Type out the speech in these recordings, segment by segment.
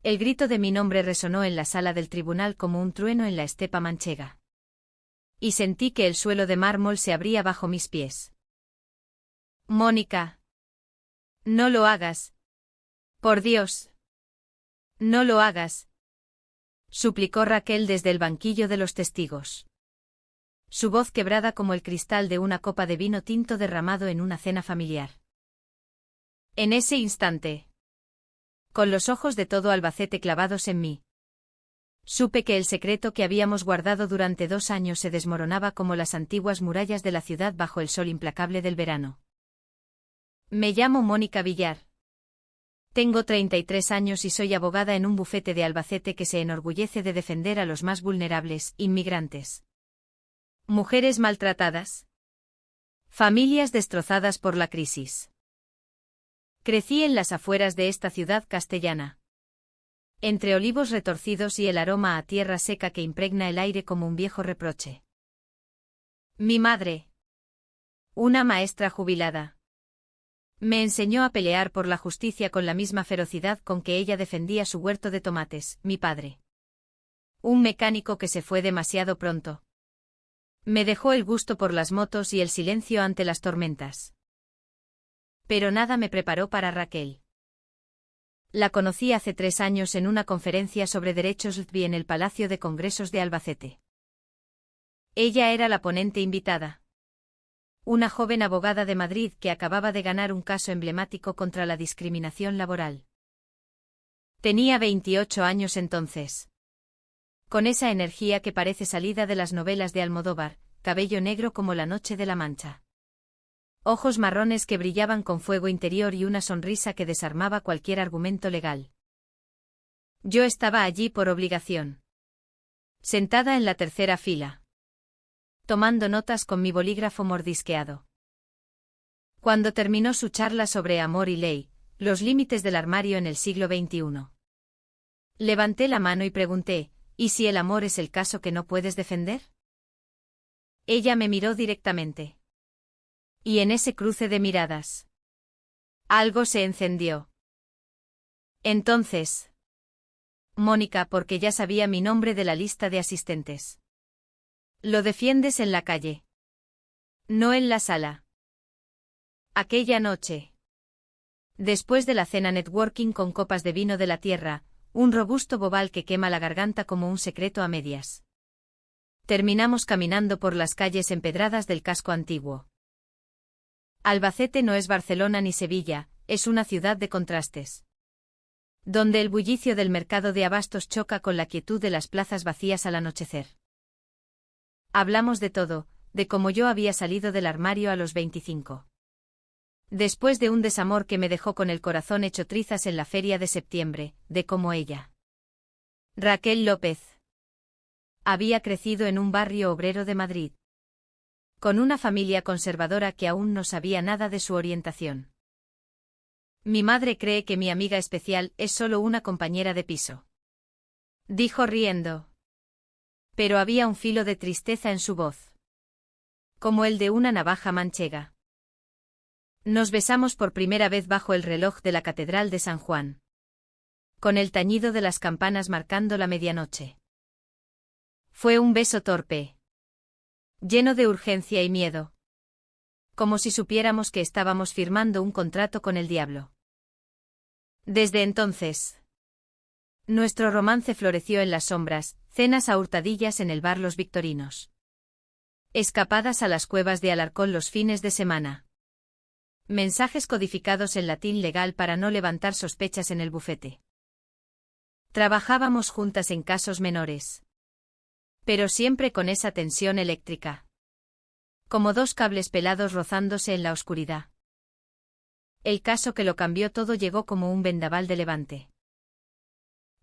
El grito de mi nombre resonó en la sala del tribunal como un trueno en la estepa manchega. Y sentí que el suelo de mármol se abría bajo mis pies. Mónica. No lo hagas. Por Dios. No lo hagas. Suplicó Raquel desde el banquillo de los testigos. Su voz quebrada como el cristal de una copa de vino tinto derramado en una cena familiar. En ese instante, con los ojos de todo Albacete clavados en mí, supe que el secreto que habíamos guardado durante 2 años se desmoronaba como las antiguas murallas de la ciudad bajo el sol implacable del verano. Me llamo Mónica Villar. Tengo 33 años y soy abogada en un bufete de Albacete que se enorgullece de defender a los más vulnerables, inmigrantes. Mujeres maltratadas. Familias destrozadas por la crisis. Crecí en las afueras de esta ciudad castellana. Entre olivos retorcidos y el aroma a tierra seca que impregna el aire como un viejo reproche. Mi madre, una maestra jubilada, me enseñó a pelear por la justicia con la misma ferocidad con que ella defendía su huerto de tomates. Mi padre, un mecánico que se fue demasiado pronto, me dejó el gusto por las motos y el silencio ante las tormentas. Pero nada me preparó para Raquel. La conocí hace 3 años en una conferencia sobre derechos LGTBI en el Palacio de Congresos de Albacete. Ella era la ponente invitada. Una joven abogada de Madrid que acababa de ganar un caso emblemático contra la discriminación laboral. Tenía 28 años entonces. Con esa energía que parece salida de las novelas de Almodóvar, cabello negro como la noche de la Mancha. Ojos marrones que brillaban con fuego interior y una sonrisa que desarmaba cualquier argumento legal. Yo estaba allí por obligación. Sentada en la tercera fila. Tomando notas con mi bolígrafo mordisqueado. Cuando terminó su charla sobre amor y ley, los límites del armario en el siglo XXI. Levanté la mano y pregunté, ¿y si el amor es el caso que no puedes defender? Ella me miró directamente. Y en ese cruce de miradas, algo se encendió. Entonces, Mónica, porque ya sabía mi nombre de la lista de asistentes. Lo defiendes en la calle. No en la sala. Aquella noche, después de la cena networking con copas de vino de la tierra, un robusto bobal que quema la garganta como un secreto a medias. Terminamos caminando por las calles empedradas del casco antiguo. Albacete no es Barcelona ni Sevilla, es una ciudad de contrastes. Donde el bullicio del mercado de abastos choca con la quietud de las plazas vacías al anochecer. Hablamos de todo, de cómo yo había salido del armario a los 25. Después de un desamor que me dejó con el corazón hecho trizas en la feria de septiembre, de cómo ella, Raquel López, había crecido en un barrio obrero de Madrid. Con una familia conservadora que aún no sabía nada de su orientación. Mi madre cree que mi amiga especial es solo una compañera de piso. Dijo riendo. Pero había un filo de tristeza en su voz. Como el de una navaja manchega. Nos besamos por primera vez bajo el reloj de la Catedral de San Juan. Con el tañido de las campanas marcando la medianoche. Fue un beso torpe. Lleno de urgencia y miedo. Como si supiéramos que estábamos firmando un contrato con el diablo. Desde entonces, nuestro romance floreció en las sombras, cenas a hurtadillas en el bar Los Victorinos. Escapadas a las cuevas de Alarcón los fines de semana. Mensajes codificados en latín legal para no levantar sospechas en el bufete. Trabajábamos juntas en casos menores. Pero siempre con esa tensión eléctrica. Como 2 cables pelados rozándose en la oscuridad. El caso que lo cambió todo llegó como un vendaval de levante.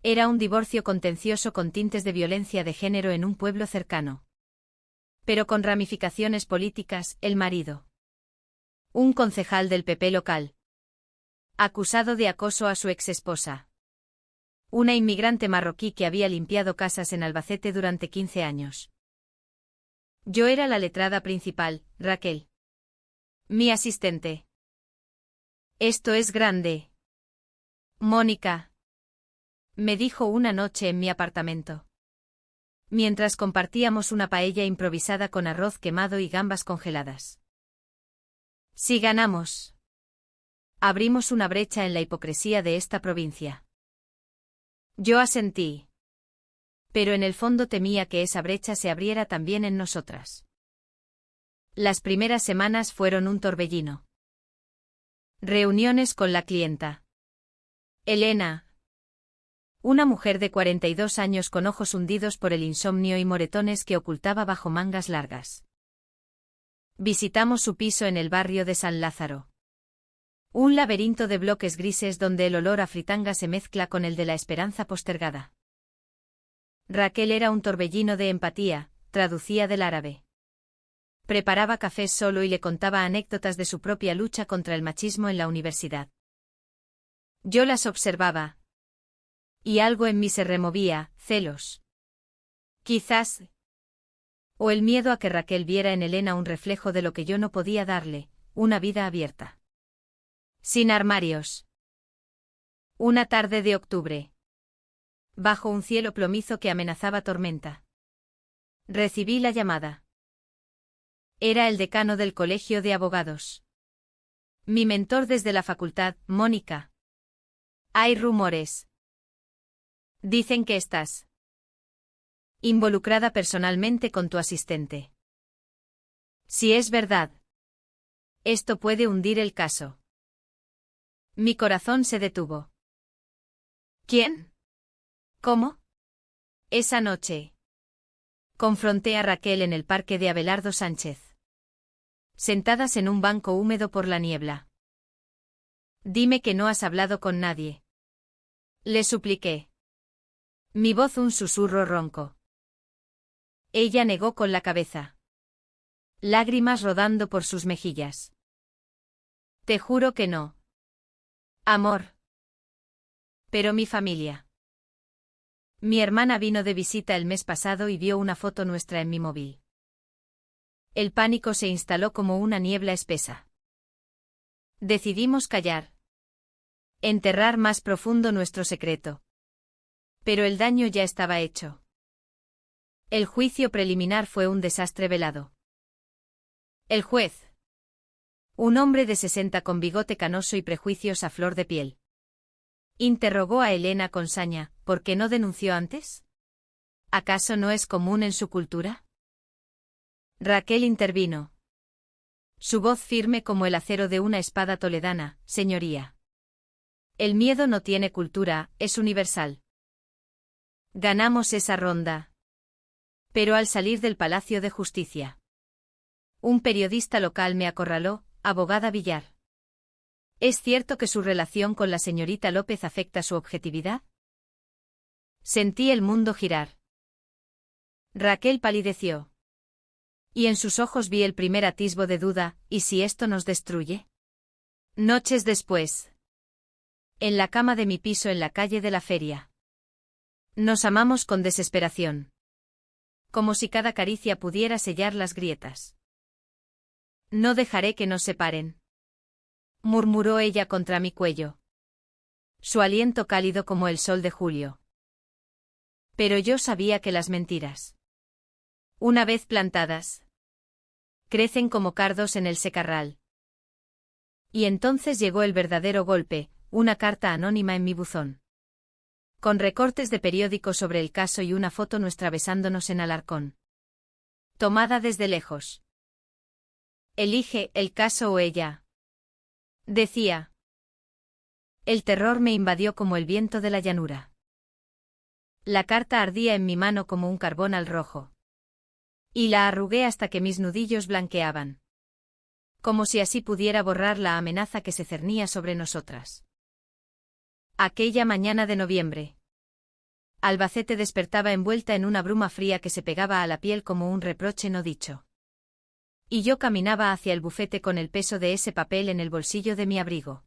Era un divorcio contencioso con tintes de violencia de género en un pueblo cercano. Pero con ramificaciones políticas, el marido. Un concejal del PP local. Acusado de acoso a su exesposa. Una inmigrante marroquí que había limpiado casas en Albacete durante 15 años. Yo era la letrada principal, Raquel. Mi asistente. Esto es grande. Mónica. me dijo una noche en mi apartamento. Mientras compartíamos una paella improvisada con arroz quemado y gambas congeladas. Si ganamos. Abrimos una brecha en la hipocresía de esta provincia. Yo asentí. Pero en el fondo temía que esa brecha se abriera también en nosotras. Las primeras semanas fueron un torbellino. Reuniones con la clienta. Elena. Una mujer de 42 años con ojos hundidos por el insomnio y moretones que ocultaba bajo mangas largas. Visitamos su piso en el barrio de San Lázaro. Un laberinto de bloques grises donde el olor a fritanga se mezcla con el de la esperanza postergada. Raquel era un torbellino de empatía, traducía del árabe. Preparaba cafés solo y le contaba anécdotas de su propia lucha contra el machismo en la universidad. Yo las observaba. Y algo en mí se removía, celos. Quizás. O el miedo a que Raquel viera en Elena un reflejo de lo que yo no podía darle, una vida abierta. Sin armarios. Una tarde de octubre. Bajo un cielo plomizo que amenazaba tormenta. Recibí la llamada. Era el decano del colegio de abogados. Mi mentor desde la facultad, Mónica. Hay rumores. Dicen que estás involucrada personalmente con tu asistente. Si es verdad, esto puede hundir el caso. Mi corazón se detuvo. ¿Quién? ¿Cómo? Esa noche. Confronté a Raquel en el parque de Abelardo Sánchez. Sentadas en un banco húmedo por la niebla. Dime que no has hablado con nadie. Le supliqué. Mi voz un susurro ronco. Ella negó con la cabeza. Lágrimas rodando por sus mejillas. Te juro que no. Amor. Pero mi familia. Mi hermana vino de visita el mes pasado y vio una foto nuestra en mi móvil. El pánico se instaló como una niebla espesa. Decidimos callar. Enterrar más profundo nuestro secreto. Pero el daño ya estaba hecho. El juicio preliminar fue un desastre velado. El juez. Un hombre de 60 con bigote canoso y prejuicios a flor de piel. Interrogó a Elena con saña, ¿por qué no denunció antes? ¿Acaso no es común en su cultura? Raquel intervino. Su voz firme como el acero de una espada toledana, señoría. El miedo no tiene cultura, es universal. Ganamos esa ronda. Pero al salir del Palacio de Justicia. Un periodista local me acorraló, abogada Villar. ¿Es cierto que su relación con la señorita López afecta su objetividad? Sentí el mundo girar. Raquel palideció. Y en sus ojos vi el primer atisbo de duda, ¿y si esto nos destruye? Noches después. En la cama de mi piso en la calle de la Feria. Nos amamos con desesperación. Como si cada caricia pudiera sellar las grietas. No dejaré que nos separen. Murmuró ella contra mi cuello. Su aliento cálido como el sol de julio. Pero yo sabía que las mentiras, una vez plantadas, crecen como cardos en el secarral. Y entonces llegó el verdadero golpe, una carta anónima en mi buzón. Con recortes de periódico sobre el caso y una foto nuestra besándonos en Alarcón. Tomada desde lejos. Elige el caso o ella. Decía. El terror me invadió como el viento de la llanura. La carta ardía en mi mano como un carbón al rojo. Y la arrugué hasta que mis nudillos blanqueaban. Como si así pudiera borrar la amenaza que se cernía sobre nosotras. Aquella mañana de noviembre. Albacete despertaba envuelta en una bruma fría que se pegaba a la piel como un reproche no dicho. Y yo caminaba hacia el bufete con el peso de ese papel en el bolsillo de mi abrigo.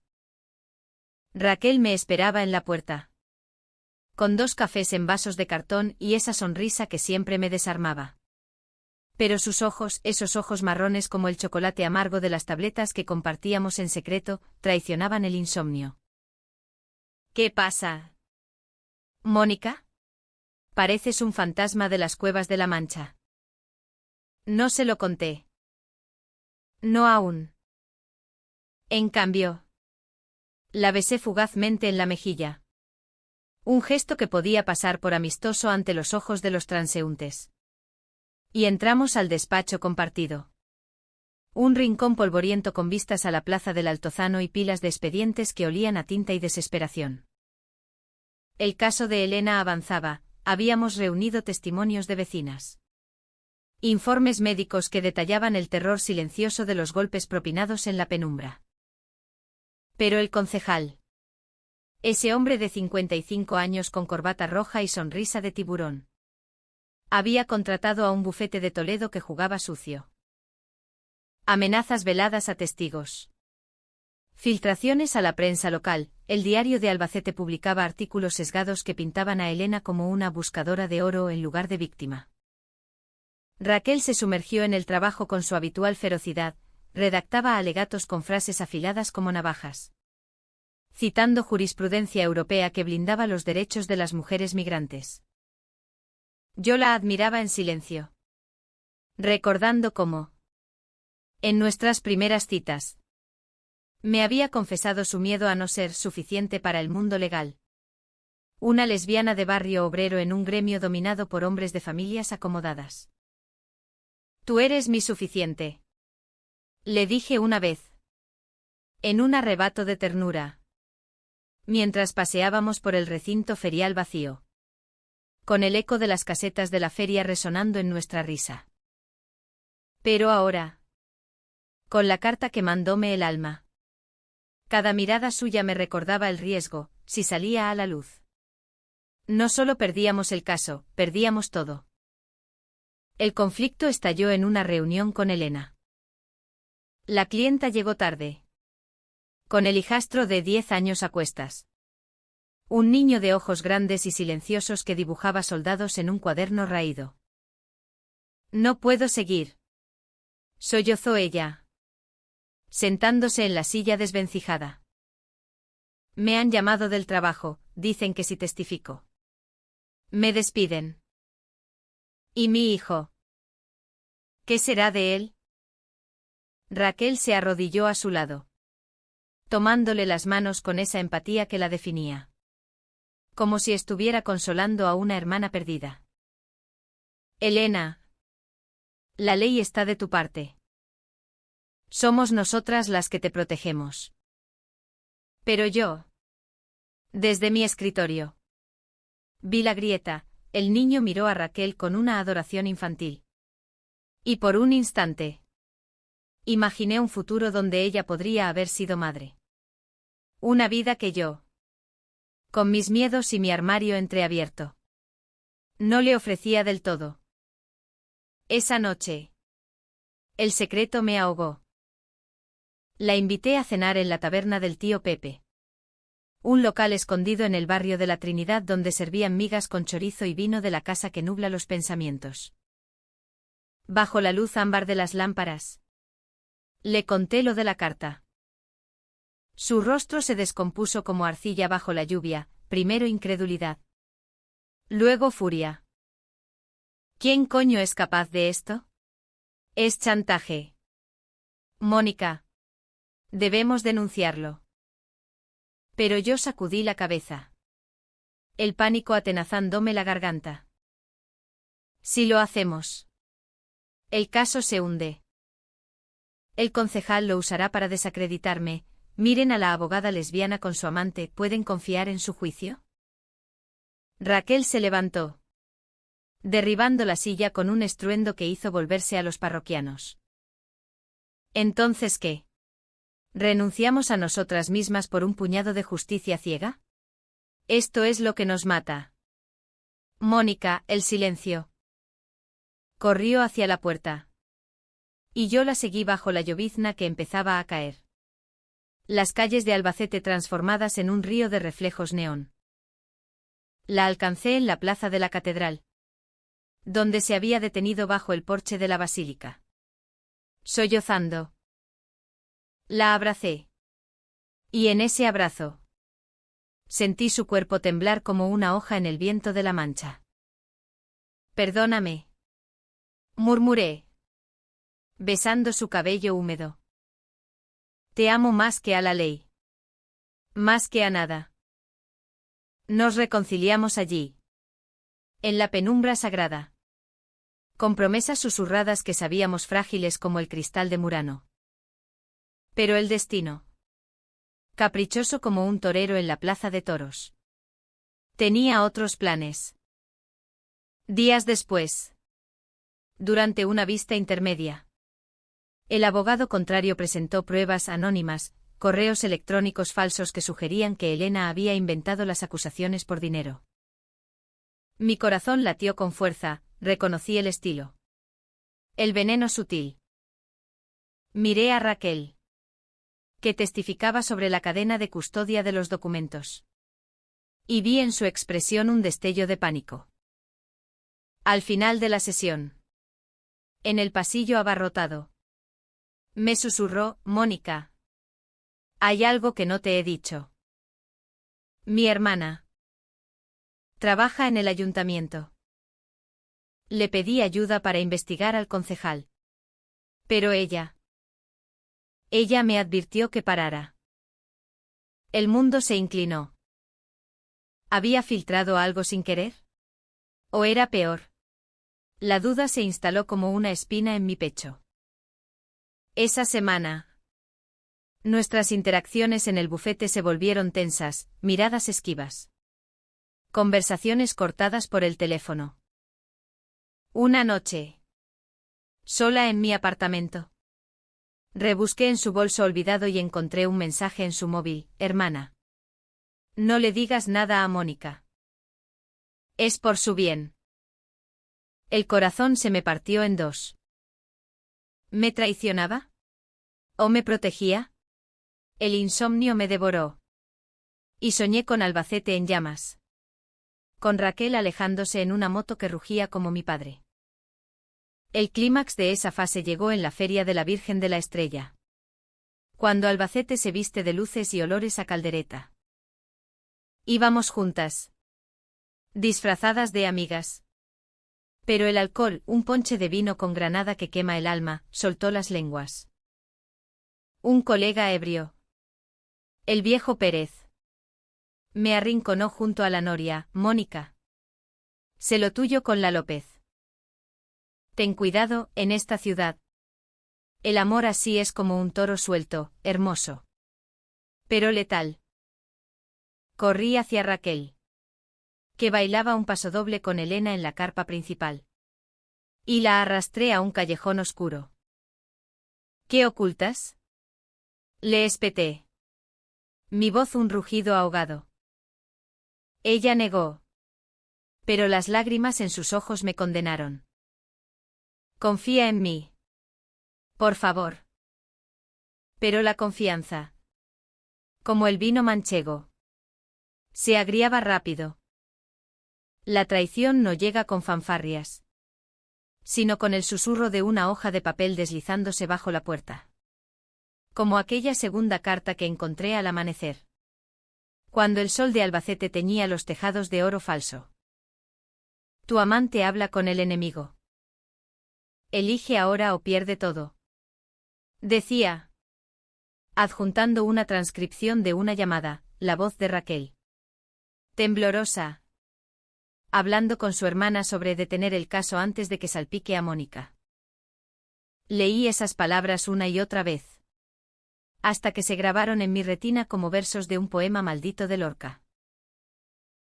Raquel me esperaba en la puerta. Con 2 cafés en vasos de cartón y esa sonrisa que siempre me desarmaba. Pero sus ojos, esos ojos marrones como el chocolate amargo de las tabletas que compartíamos en secreto, traicionaban el insomnio. ¿Qué pasa? Mónica, pareces un fantasma de las cuevas de la Mancha. No se lo conté. No aún. En cambio, la besé fugazmente en la mejilla. Un gesto que podía pasar por amistoso ante los ojos de los transeúntes. Y entramos al despacho compartido. Un rincón polvoriento con vistas a la plaza del Altozano y pilas de expedientes que olían a tinta y desesperación. El caso de Elena avanzaba, habíamos reunido testimonios de vecinas. Informes médicos que detallaban el terror silencioso de los golpes propinados en la penumbra. Pero el concejal. Ese hombre de 55 años con corbata roja y sonrisa de tiburón. Había contratado a un bufete de Toledo que jugaba sucio. Amenazas veladas a testigos. Filtraciones a la prensa local. El diario de Albacete publicaba artículos sesgados que pintaban a Elena como una buscadora de oro en lugar de víctima. Raquel se sumergió en el trabajo con su habitual ferocidad, redactaba alegatos con frases afiladas como navajas. Citando jurisprudencia europea que blindaba los derechos de las mujeres migrantes. Yo la admiraba en silencio. Recordando cómo, en nuestras primeras citas, me había confesado su miedo a no ser suficiente para el mundo legal. Una lesbiana de barrio obrero en un gremio dominado por hombres de familias acomodadas. Tú eres mi suficiente. Le dije una vez. En un arrebato de ternura. Mientras paseábamos por el recinto ferial vacío. Con el eco de las casetas de la feria resonando en nuestra risa. Pero ahora. Con la carta que mandóme el alma. Cada mirada suya me recordaba el riesgo, si salía a la luz. No solo perdíamos el caso, perdíamos todo. El conflicto estalló en una reunión con Elena. La clienta llegó tarde. Con el hijastro de 10 años a cuestas. Un niño de ojos grandes y silenciosos que dibujaba soldados en un cuaderno raído. No puedo seguir. Sollozó ella. Sentándose en la silla desvencijada. Me han llamado del trabajo, dicen que si testifico. Me despiden. ¿Y mi hijo? ¿Qué será de él? Raquel se arrodilló a su lado. Tomándole las manos con esa empatía que la definía. Como si estuviera consolando a una hermana perdida. Elena. La ley está de tu parte. Somos nosotras las que te protegemos. Pero yo. Desde mi escritorio. Vi la grieta, el niño miró a Raquel con una adoración infantil. Y por un instante. Imaginé un futuro donde ella podría haber sido madre. Una vida que yo. Con mis miedos y mi armario entreabierto. No le ofrecía del todo. Esa noche. El secreto me ahogó. La invité a cenar en la taberna del tío Pepe. Un local escondido en el barrio de la Trinidad donde servían migas con chorizo y vino de la casa que nubla los pensamientos. Bajo la luz ámbar de las lámparas. Le conté lo de la carta. Su rostro se descompuso como arcilla bajo la lluvia, primero incredulidad. Luego furia. ¿Quién coño es capaz de esto? Es chantaje. Mónica. Debemos denunciarlo. Pero yo sacudí la cabeza. El pánico atenazándome la garganta. Si lo hacemos. El caso se hunde. El concejal lo usará para desacreditarme. Miren a la abogada lesbiana con su amante, ¿pueden confiar en su juicio? Raquel se levantó. Derribando la silla con un estruendo que hizo volverse a los parroquianos. ¿Entonces qué? ¿Renunciamos a nosotras mismas por un puñado de justicia ciega? Esto es lo que nos mata. Mónica, el silencio. Corrió hacia la puerta. Y yo la seguí bajo la llovizna que empezaba a caer. Las calles de Albacete transformadas en un río de reflejos neón. La alcancé en la plaza de la catedral, donde se había detenido bajo el porche de la basílica. Sollozando. La abracé. Y en ese abrazo Sentí su cuerpo temblar como una hoja en el viento de la Mancha. Perdóname, murmuré, besando su cabello húmedo. Te amo más que a la ley. Más que a nada. Nos reconciliamos allí. En la penumbra sagrada. Con promesas susurradas que sabíamos frágiles como el cristal de Murano. Pero el destino. Caprichoso como un torero en la plaza de toros. Tenía otros planes. Días después. Durante una vista intermedia. El abogado contrario presentó pruebas anónimas, correos electrónicos falsos que sugerían que Elena había inventado las acusaciones por dinero. Mi corazón latió con fuerza, reconocí el estilo. El veneno sutil. Miré a Raquel, que testificaba sobre la cadena de custodia de los documentos. Y vi en su expresión un destello de pánico. Al final de la sesión. En el pasillo abarrotado. Me susurró, Mónica. Hay algo que no te he dicho. Mi hermana. Trabaja en el ayuntamiento. Le pedí ayuda para investigar al concejal. Pero ella me advirtió que parara. El mundo se inclinó. ¿Había filtrado algo sin querer? ¿O era peor? La duda se instaló como una espina en mi pecho. Esa semana. Nuestras interacciones en el bufete se volvieron tensas, miradas esquivas. Conversaciones cortadas por el teléfono. Una noche. Sola en mi apartamento. Rebusqué en su bolso olvidado y encontré un mensaje en su móvil, hermana. No le digas nada a Mónica. Es por su bien. El corazón se me partió en dos. ¿Me traicionaba? ¿O me protegía? El insomnio me devoró. Y soñé con Albacete en llamas. Con Raquel alejándose en una moto que rugía como mi padre. El clímax de esa fase llegó en la Feria de la Virgen de la Estrella. Cuando Albacete se viste de luces y olores a caldereta. Íbamos juntas. Disfrazadas de amigas. Pero el alcohol, un ponche de vino con granada que quema el alma, soltó las lenguas. Un colega ebrio. El viejo Pérez. Me arrinconó junto a la noria, Mónica. Sé lo tuyo con la López. Ten cuidado, en esta ciudad. El amor así es como un toro suelto, hermoso. Pero letal. Corrí hacia Raquel, que bailaba un pasodoble con Elena en la carpa principal. Y la arrastré a un callejón oscuro. ¿Qué ocultas? Le espeté. Mi voz un rugido ahogado. Ella negó. Pero las lágrimas en sus ojos me condenaron. Confía en mí. Por favor. Pero la confianza. Como el vino manchego. Se agriaba rápido. La traición no llega con fanfarrias. Sino con el susurro de una hoja de papel deslizándose bajo la puerta. Como aquella segunda carta que encontré al amanecer. Cuando el sol de Albacete teñía los tejados de oro falso. Tu amante habla con el enemigo. Elige ahora o pierde todo. Decía. Adjuntando una transcripción de una llamada, la voz de Raquel. Temblorosa. Hablando con su hermana sobre detener el caso antes de que salpique a Mónica. Leí esas palabras una y otra vez. Hasta que se grabaron en mi retina como versos de un poema maldito de Lorca.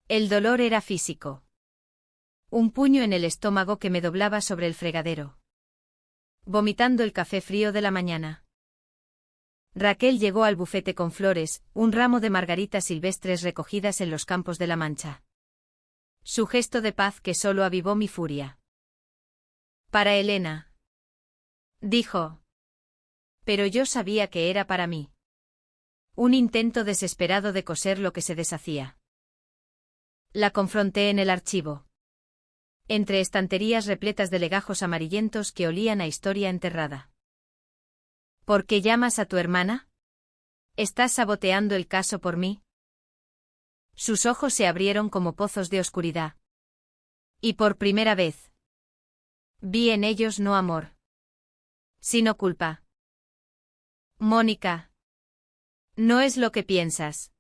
El dolor era físico. Un puño en el estómago que me doblaba sobre el fregadero. Vomitando el café frío de la mañana. Raquel llegó al bufete con flores, un ramo de margaritas silvestres recogidas en los campos de la Mancha. Su gesto de paz que solo avivó mi furia. Para Elena. Dijo. Pero yo sabía que era para mí. Un intento desesperado de coser lo que se deshacía. La confronté en el archivo. Entre estanterías repletas de legajos amarillentos que olían a historia enterrada. ¿Por qué llamas a tu hermana? ¿Estás saboteando el caso por mí? Sus ojos se abrieron como pozos de oscuridad. Y por primera vez vi en ellos no amor, sino culpa. Mónica. No es lo que piensas.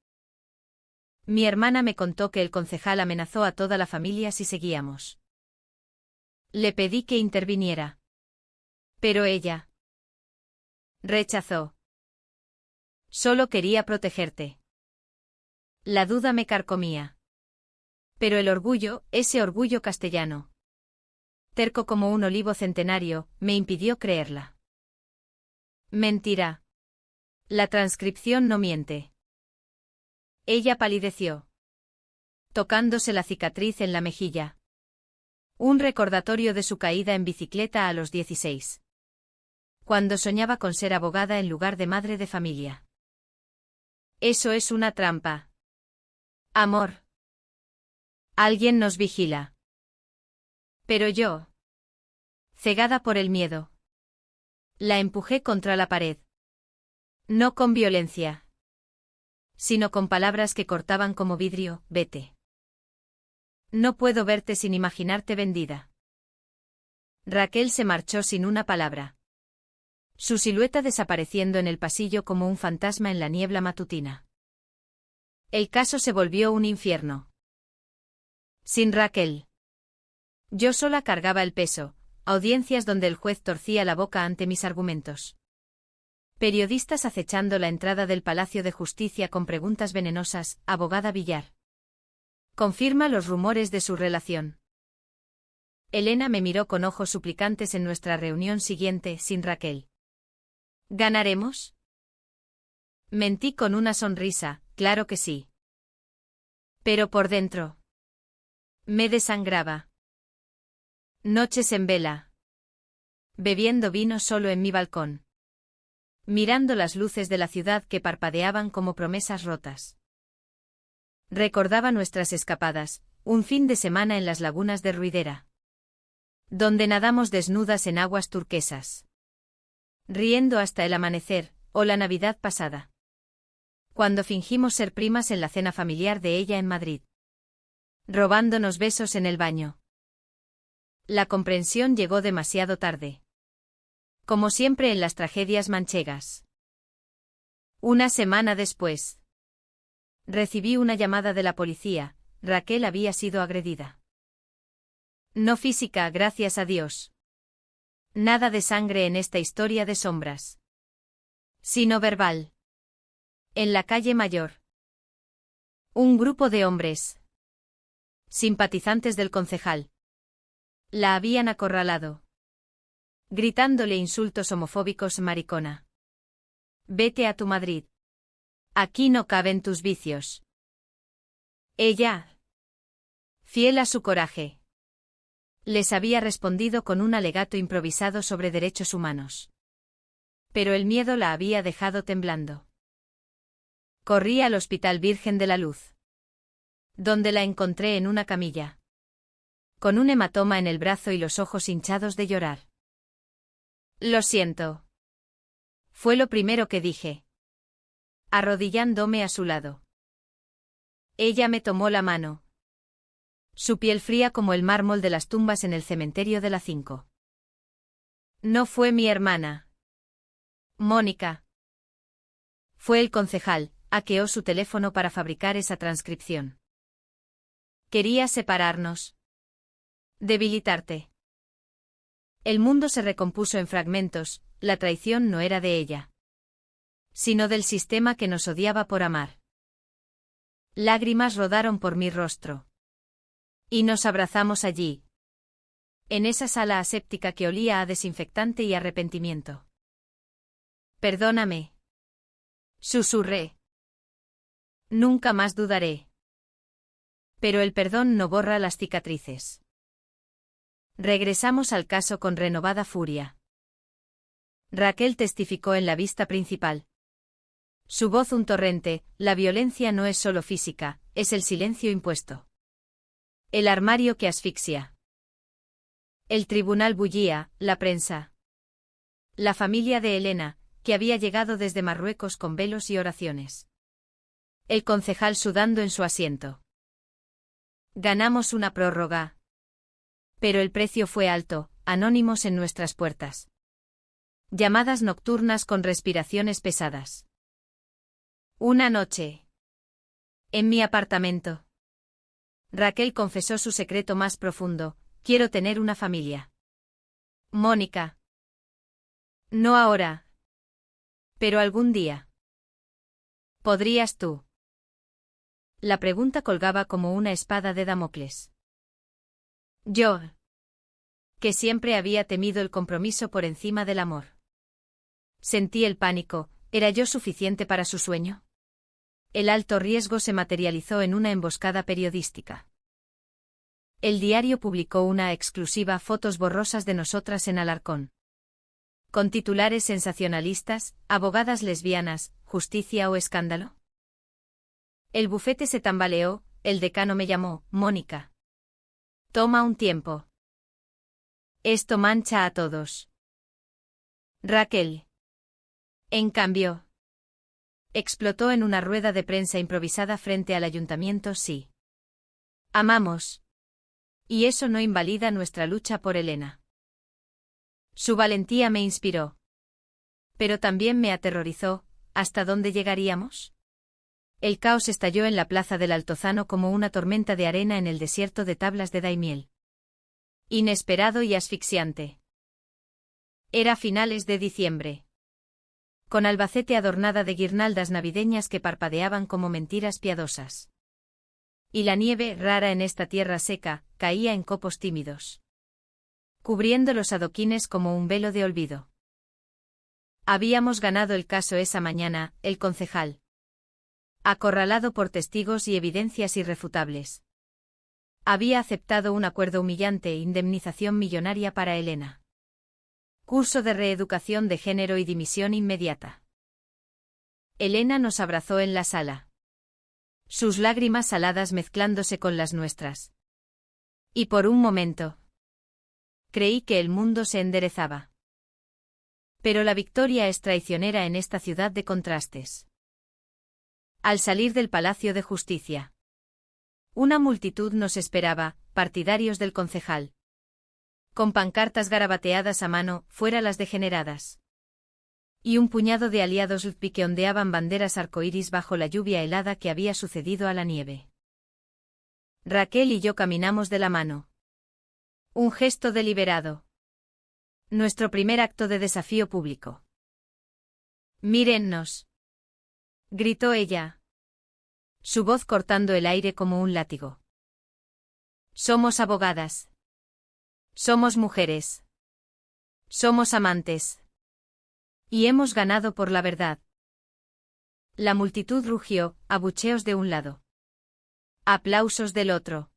Mi hermana me contó que el concejal amenazó a toda la familia si seguíamos. Le pedí que interviniera. Pero ella rechazó. Solo quería protegerte. La duda me carcomía. Pero el orgullo, ese orgullo castellano, terco como un olivo centenario, me impidió creerla. Mentira. La transcripción no miente. Ella palideció, tocándose la cicatriz en la mejilla. Un recordatorio de su caída en bicicleta a los 16. Cuando soñaba con ser abogada en lugar de madre de familia. Eso es una trampa. Amor. Alguien nos vigila. Pero yo, cegada por el miedo, la empujé contra la pared. No con violencia, sino con palabras que cortaban como vidrio. Vete. No puedo verte sin imaginarte vendida. Raquel se marchó sin una palabra. Su silueta desapareciendo en el pasillo como un fantasma en la niebla matutina. El caso se volvió un infierno. Sin Raquel. Yo sola cargaba el peso, audiencias donde el juez torcía la boca ante mis argumentos. Periodistas acechando la entrada del Palacio de Justicia con preguntas venenosas. Abogada Villar. Confirma los rumores de su relación. Elena me miró con ojos suplicantes en nuestra reunión siguiente. Sin Raquel. ¿Ganaremos? Mentí con una sonrisa. Claro que sí. Pero por dentro me desangraba. Noches en vela. Bebiendo vino solo en mi balcón. Mirando las luces de la ciudad que parpadeaban como promesas rotas. Recordaba nuestras escapadas, un fin de semana en las lagunas de Ruidera. Donde nadamos desnudas en aguas turquesas. Riendo hasta el amanecer, o la Navidad pasada. Cuando fingimos ser primas en la cena familiar de ella en Madrid. Robándonos besos en el baño. La comprensión llegó demasiado tarde. Como siempre en las tragedias manchegas. Una semana después. Recibí una llamada de la policía. Raquel había sido agredida. No física, gracias a Dios. Nada de sangre en esta historia de sombras. Sino verbal. En la calle Mayor. Un grupo de hombres, simpatizantes del concejal, la habían acorralado. Gritándole insultos homofóbicos. Maricona. Vete a tu Madrid. Aquí no caben tus vicios. Ella, fiel a su coraje, les había respondido con un alegato improvisado sobre derechos humanos. Pero el miedo la había dejado temblando. Corrí al Hospital Virgen de la Luz. Donde la encontré en una camilla. Con un hematoma en el brazo y los ojos hinchados de llorar. Lo siento. Fue lo primero que dije. Arrodillándome a su lado. Ella me tomó la mano. Su piel fría como el mármol de las tumbas en el cementerio de la 5. No fue mi hermana. Mónica. Fue el concejal. Hackeó su teléfono para fabricar esa transcripción. Quería separarnos. Debilitarte. El mundo se recompuso en fragmentos. La traición no era de ella, sino del sistema que nos odiaba por amar. Lágrimas rodaron por mi rostro. Y nos abrazamos allí. En esa sala aséptica que olía a desinfectante y arrepentimiento. Perdóname. Susurré. Nunca más dudaré. Pero el perdón no borra las cicatrices. Regresamos al caso con renovada furia. Raquel testificó en la vista principal. Su voz un torrente. La violencia no es solo física, es el silencio impuesto. El armario que asfixia. El tribunal bullía, la prensa. La familia de Elena, que había llegado desde Marruecos con velos y oraciones. El concejal sudando en su asiento. Ganamos una prórroga. Pero el precio fue alto, anónimos en nuestras puertas. Llamadas nocturnas con respiraciones pesadas. Una noche. En mi apartamento. Raquel confesó su secreto más profundo: quiero tener una familia. Mónica. No ahora. Pero algún día. ¿Podrías tú? La pregunta colgaba como una espada de Damocles. Yo, que siempre había temido el compromiso por encima del amor. Sentí el pánico. ¿Era yo suficiente para su sueño? El alto riesgo se materializó en una emboscada periodística. El diario publicó una exclusiva: fotos borrosas de nosotras en Alarcón. Con titulares sensacionalistas: abogadas lesbianas, justicia o escándalo. El bufete se tambaleó, el decano me llamó: Mónica. Toma un tiempo. Esto mancha a todos. Raquel. En cambio. Explotó en una rueda de prensa improvisada frente al ayuntamiento: sí. Amamos. Y eso no invalida nuestra lucha por Elena. Su valentía me inspiró. Pero también me aterrorizó: ¿hasta dónde llegaríamos? El caos estalló en la plaza del Altozano como una tormenta de arena en el desierto de tablas de Daimiel. Inesperado y asfixiante. Era finales de diciembre. Con Albacete adornada de guirnaldas navideñas que parpadeaban como mentiras piadosas. Y la nieve, rara en esta tierra seca, caía en copos tímidos, cubriendo los adoquines como un velo de olvido. Habíamos ganado el caso esa mañana, el concejal. Acorralado por testigos y evidencias irrefutables. Había aceptado un acuerdo humillante: indemnización millonaria para Elena. Curso de reeducación de género y dimisión inmediata. Elena nos abrazó en la sala. Sus lágrimas saladas mezclándose con las nuestras. Y por un momento creí que el mundo se enderezaba. Pero la victoria es traicionera en esta ciudad de contrastes. Al salir del Palacio de Justicia, una multitud nos esperaba, partidarios del concejal. Con pancartas garabateadas a mano: fuera las degeneradas. Y un puñado de aliados que ondeaban banderas arcoíris bajo la lluvia helada que había sucedido a la nieve. Raquel y yo caminamos de la mano. Un gesto deliberado. Nuestro primer acto de desafío público. Mírennos. Gritó ella. Su voz cortando el aire como un látigo. Somos abogadas. Somos mujeres. Somos amantes. Y hemos ganado por la verdad. La multitud rugió, abucheos de un lado. Aplausos del otro.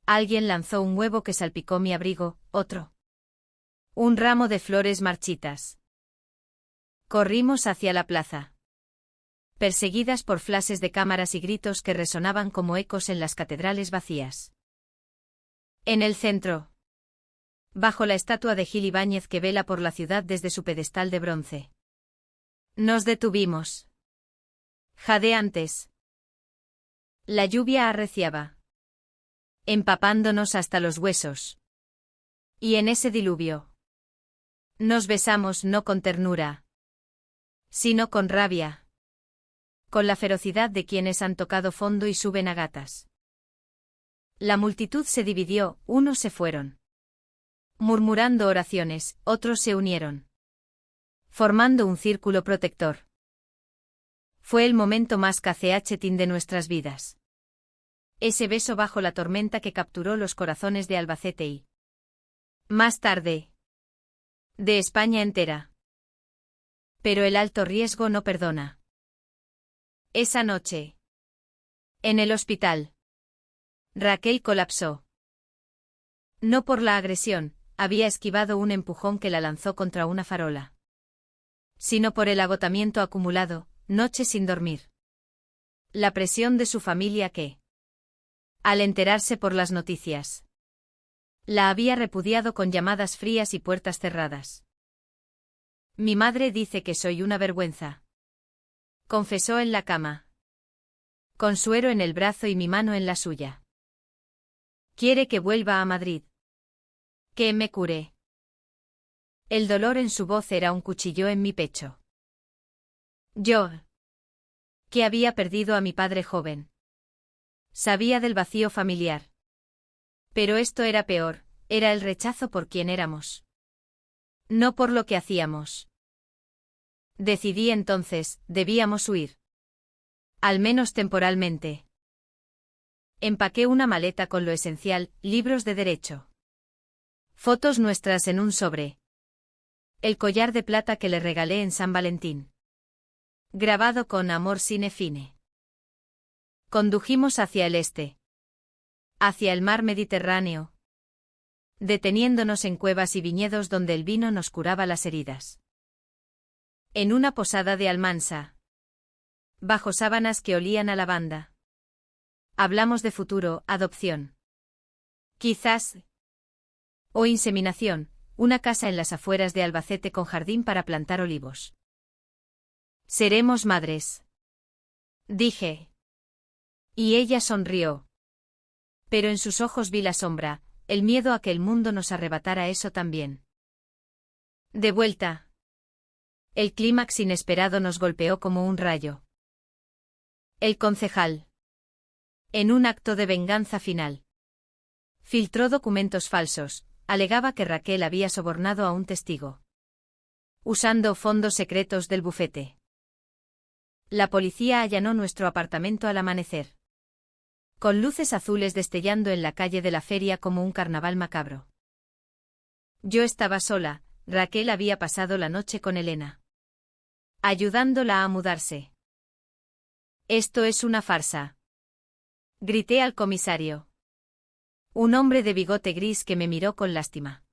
Alguien lanzó un huevo que salpicó mi abrigo, otro. Un ramo de flores marchitas. Corrimos hacia la plaza. Perseguidas por flashes de cámaras y gritos que resonaban como ecos en las catedrales vacías. En el centro. Bajo la estatua de Gil Ibáñez que vela por la ciudad desde su pedestal de bronce. Nos detuvimos. Jadeantes. La lluvia arreciaba, empapándonos hasta los huesos. Y en ese diluvio nos besamos, no con ternura, sino con rabia. Con la ferocidad de quienes han tocado fondo y suben a gatas. La multitud se dividió: unos se fueron murmurando oraciones, otros se unieron, formando un círculo protector. Fue el momento más cachetín de nuestras vidas. Ese beso bajo la tormenta que capturó los corazones de Albacete y, más tarde, de España entera. Pero el alto riesgo no perdona. Esa noche, en el hospital, Raquel colapsó. No por la agresión, había esquivado un empujón que la lanzó contra una farola, sino por el agotamiento acumulado, noches sin dormir. La presión de su familia que, al enterarse por las noticias, la había repudiado con llamadas frías y puertas cerradas. Mi madre dice que soy una vergüenza, confesó en la cama. Consuelo en el brazo y mi mano en la suya. Quiere que vuelva a Madrid. Que me cure. El dolor en su voz era un cuchillo en mi pecho. Yo, que había perdido a mi padre joven. Sabía del vacío familiar. Pero esto era peor, era el rechazo por quien éramos. No por lo que hacíamos. Decidí entonces, debíamos huir. Al menos temporalmente. Empaqué una maleta con lo esencial, libros de derecho. Fotos nuestras en un sobre. El collar de plata que le regalé en San Valentín. Grabado con amor sine fine. Condujimos hacia el este. Hacia el mar Mediterráneo. Deteniéndonos en cuevas y viñedos donde el vino nos curaba las heridas. En una posada de Almansa. Bajo sábanas que olían a lavanda. Hablamos de futuro, adopción. Quizás. O inseminación, una casa en las afueras de Albacete con jardín para plantar olivos. Seremos madres. Dije. Y ella sonrió. Pero en sus ojos vi la sombra, el miedo a que el mundo nos arrebatara eso también. De vuelta. El clímax inesperado nos golpeó como un rayo. El concejal. En un acto de venganza final. Filtró documentos falsos, alegaba que Raquel había sobornado a un testigo. Usando fondos secretos del bufete. La policía allanó nuestro apartamento al amanecer. Con luces azules destellando en la calle de la feria como un carnaval macabro. Yo estaba sola, Raquel había pasado la noche con Elena. Ayudándola a mudarse. Esto es una farsa. Grité al comisario. Un hombre de bigote gris que me miró con lástima.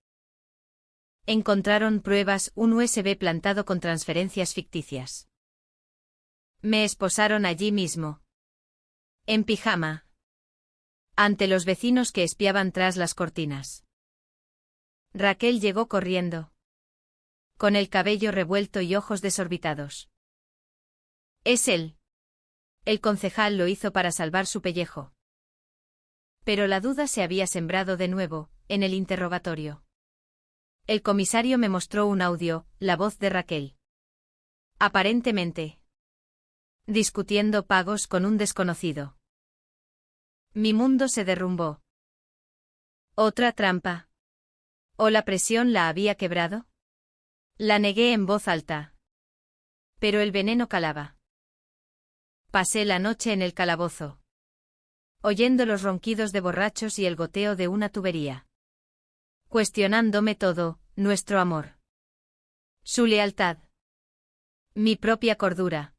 Encontraron pruebas, un USB plantado con transferencias ficticias. Me esposaron allí mismo. En pijama. Ante los vecinos que espiaban tras las cortinas. Raquel llegó corriendo. Con el cabello revuelto y ojos desorbitados. Es él. El concejal lo hizo para salvar su pellejo. Pero la duda se había sembrado de nuevo, en el interrogatorio. El comisario me mostró un audio, la voz de Raquel. Aparentemente. Discutiendo pagos con un desconocido. Mi mundo se derrumbó. ¿Otra trampa? ¿O la presión la había quebrado? La negué en voz alta. Pero el veneno calaba. Pasé la noche en el calabozo. Oyendo los ronquidos de borrachos y el goteo de una tubería. Cuestionándome todo, nuestro amor. Su lealtad. Mi propia cordura.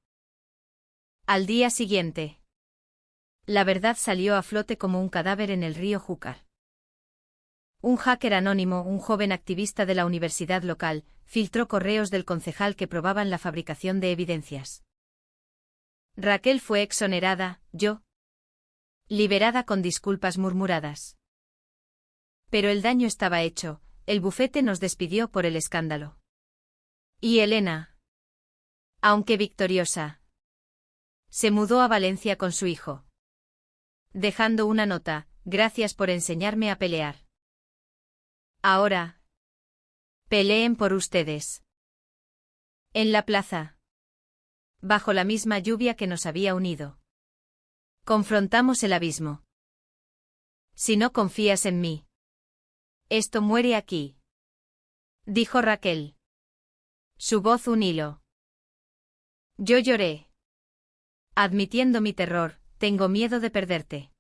Al día siguiente. La verdad salió a flote como un cadáver en el río Júcar. Un hacker anónimo, un joven activista de la universidad local, filtró correos del concejal que probaban la fabricación de evidencias. Raquel fue exonerada, yo. Liberada con disculpas murmuradas. Pero el daño estaba hecho, el bufete nos despidió por el escándalo. Y Elena. Aunque victoriosa. Se mudó a Valencia con su hijo. Dejando una nota, gracias por enseñarme a pelear. Ahora. Peleen por ustedes. En la plaza. Bajo la misma lluvia que nos había unido. Confrontamos el abismo. Si no confías en mí. Esto muere aquí. Dijo Raquel. Su voz un hilo. Yo lloré. Admitiendo mi terror, tengo miedo de perderte.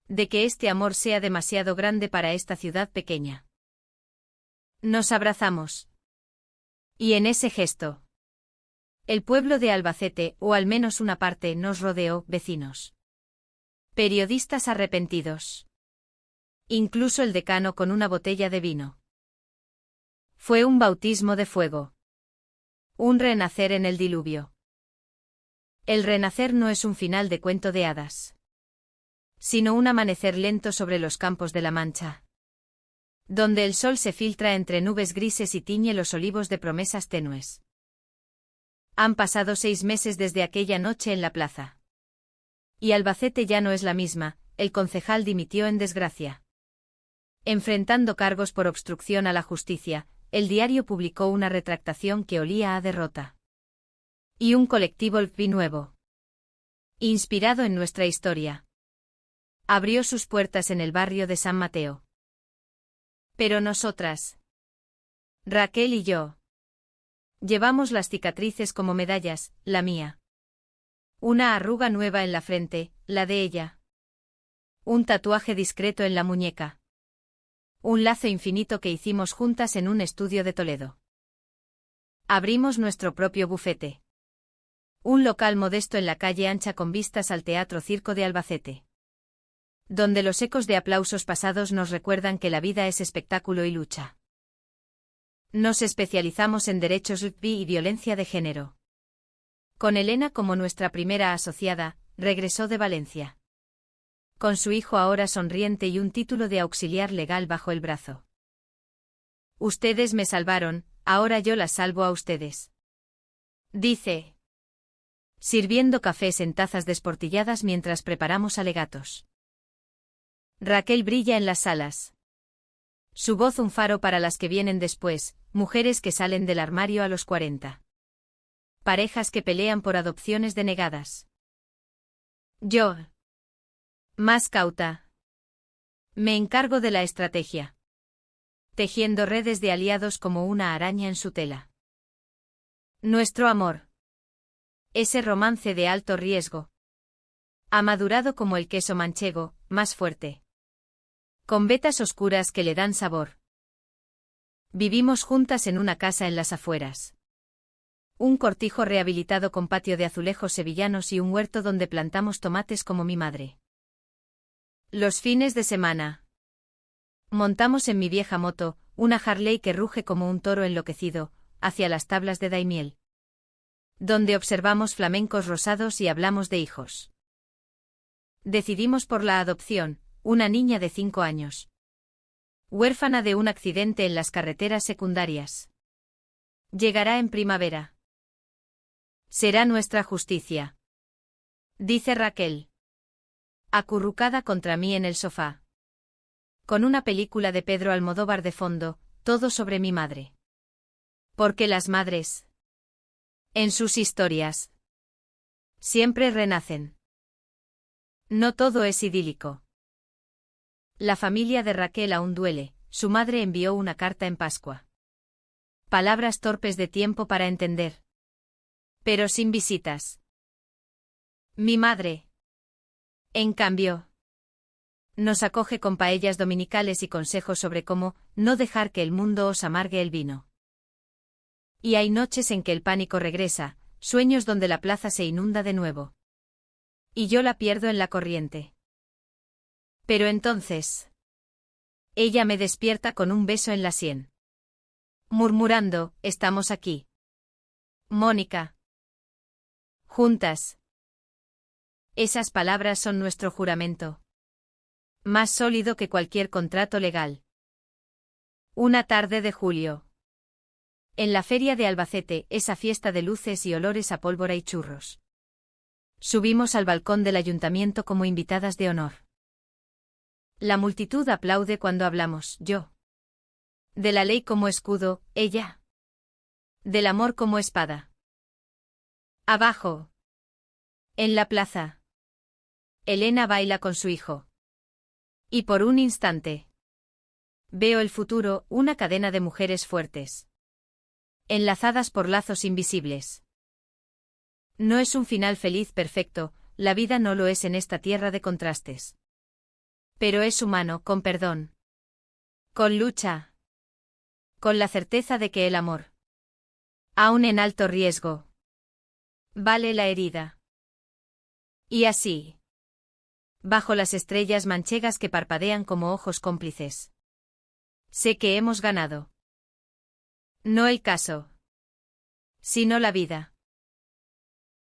De que este amor sea demasiado grande para esta ciudad pequeña. Nos abrazamos. Y en ese gesto. El pueblo de Albacete, o al menos una parte, nos rodeó, vecinos. Periodistas arrepentidos. Incluso el decano con una botella de vino. Fue un bautismo de fuego. Un renacer en el diluvio. El renacer no es un final de cuento de hadas. Sino un amanecer lento sobre los campos de la Mancha. Donde el sol se filtra entre nubes grises y tiñe los olivos de promesas tenues. Han pasado 6 meses desde aquella noche en la plaza. Y Albacete ya no es la misma, el concejal dimitió en desgracia. Enfrentando cargos por obstrucción a la justicia, el diario publicó una retractación que olía a derrota. Y un colectivo LPI nuevo, inspirado en nuestra historia, abrió sus puertas en el barrio de San Mateo. Pero nosotras, Raquel y yo, llevamos las cicatrices como medallas, la mía. Una arruga nueva en la frente, la de ella. Un tatuaje discreto en la muñeca. Un lazo infinito que hicimos juntas en un estudio de Toledo. Abrimos nuestro propio bufete. Un local modesto en la calle ancha con vistas al Teatro Circo de Albacete, donde los ecos de aplausos pasados nos recuerdan que la vida es espectáculo y lucha. Nos especializamos en derechos LGTBI y violencia de género. Con Elena como nuestra primera asociada, regresó de Valencia, con su hijo ahora sonriente y un título de auxiliar legal bajo el brazo. Ustedes me salvaron, ahora yo las salvo a ustedes, dice, sirviendo cafés en tazas desportilladas mientras preparamos alegatos. Raquel brilla en las salas. Su voz un faro para las que vienen después, mujeres que salen del armario a los 40. Parejas que pelean por adopciones denegadas. Yo, más cauta, me encargo de la estrategia, tejiendo redes de aliados como una araña en su tela. Nuestro amor, ese romance de alto riesgo, ha madurado como el queso manchego, más fuerte, con vetas oscuras que le dan sabor. Vivimos juntas en una casa en las afueras. Un cortijo rehabilitado con patio de azulejos sevillanos y un huerto donde plantamos tomates como mi madre. Los fines de semana, montamos en mi vieja moto, una Harley que ruge como un toro enloquecido, hacia las tablas de Daimiel, donde observamos flamencos rosados y hablamos de hijos. Decidimos por la adopción, una niña de 5 años. Huérfana de un accidente en las carreteras secundarias. Llegará en primavera. Será nuestra justicia, dice Raquel, acurrucada contra mí en el sofá, con una película de Pedro Almodóvar de fondo, todo sobre mi madre. Porque las madres, en sus historias, siempre renacen. No todo es idílico. La familia de Raquel aún duele, su madre envió una carta en Pascua. Palabras torpes de tiempo para entender. Pero sin visitas. Mi madre, en cambio, nos acoge con paellas dominicales y consejos sobre cómo no dejar que el mundo os amargue el vino. Y hay noches en que el pánico regresa, sueños donde la plaza se inunda de nuevo. Y yo la pierdo en la corriente. Pero entonces, ella me despierta con un beso en la sien, murmurando, estamos aquí, Mónica. Juntas. Esas palabras son nuestro juramento. Más sólido que cualquier contrato legal. Una tarde de julio. En la feria de Albacete, esa fiesta de luces y olores a pólvora y churros. Subimos al balcón del ayuntamiento como invitadas de honor. La multitud aplaude cuando hablamos, yo. De la ley como escudo, ella. Del amor como espada. Abajo. En la plaza. Elena baila con su hijo. Y por un instante, veo el futuro, una cadena de mujeres fuertes, enlazadas por lazos invisibles. No es un final feliz perfecto, la vida no lo es en esta tierra de contrastes. Pero es humano, con perdón. Con lucha. Con la certeza de que el amor, aun en alto riesgo, vale la herida. Y así, bajo las estrellas manchegas que parpadean como ojos cómplices, sé que hemos ganado. No el caso, sino la vida.